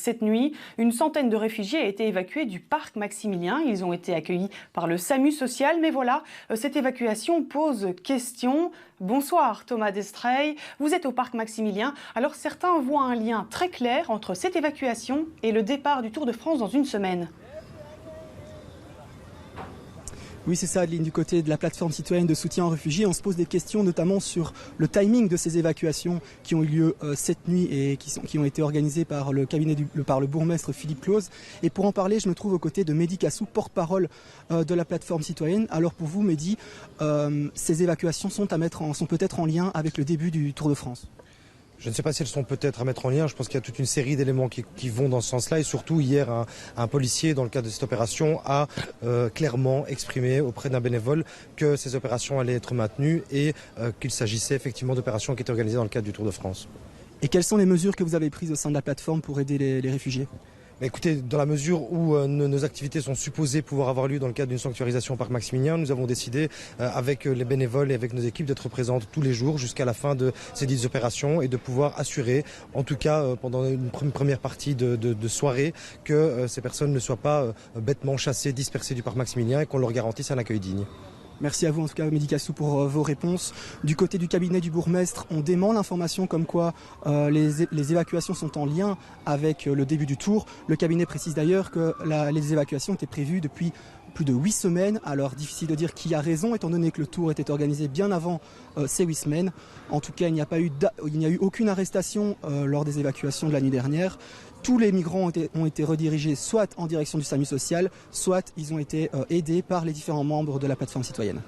Cette nuit, une centaine de réfugiés a été évacuée du parc Maximilien. Ils ont été accueillis par le SAMU social. Mais voilà, cette évacuation pose question. Bonsoir Thomas Destrey, vous êtes au parc Maximilien. Alors certains voient un lien très clair entre cette évacuation et le départ du Tour de France dans une semaine. Oui, c'est ça, Adeline, du côté de la plateforme citoyenne de soutien aux réfugiés. On se pose des questions notamment sur le timing de ces évacuations qui ont eu lieu cette nuit et qui ont été organisées par le bourgmestre Philippe Claus. Et pour en parler, je me trouve aux côtés de Mehdi Kassou, porte-parole de la plateforme citoyenne. Alors pour vous, Mehdi, ces évacuations sont peut-être en lien avec le début du Tour de France? Je ne sais pas si elles sont peut-être à mettre en lien. Je pense qu'il y a toute une série d'éléments qui vont dans ce sens-là. Et surtout, hier, un policier, dans le cadre de cette opération, a clairement exprimé auprès d'un bénévole que ces opérations allaient être maintenues et qu'il s'agissait effectivement d'opérations qui étaient organisées dans le cadre du Tour de France. Et quelles sont les mesures que vous avez prises au sein de la plateforme pour aider les réfugiés ? Écoutez, dans la mesure où nos activités sont supposées pouvoir avoir lieu dans le cadre d'une sanctuarisation au parc Maximilien, nous avons décidé avec les bénévoles et avec nos équipes d'être présentes tous les jours jusqu'à la fin de ces 10 opérations et de pouvoir assurer, en tout cas pendant une première partie de soirée, que ces personnes ne soient pas bêtement chassées, dispersées du parc Maximilien et qu'on leur garantisse un accueil digne. Merci à vous en tout cas, Mehdi Kassou, pour vos réponses. Du côté du cabinet du bourgmestre, on dément l'information comme quoi les évacuations sont en lien avec le début du tour. Le cabinet précise d'ailleurs que les évacuations étaient prévues depuis plus de 8 semaines. Alors difficile de dire qui a raison étant donné que le tour était organisé bien avant ces 8 semaines. En tout cas, il n'y a eu aucune arrestation lors des évacuations de la nuit dernière. Tous les migrants ont été redirigés soit en direction du SAMU social, soit ils ont été aidés par les différents membres de la plateforme citoyenne.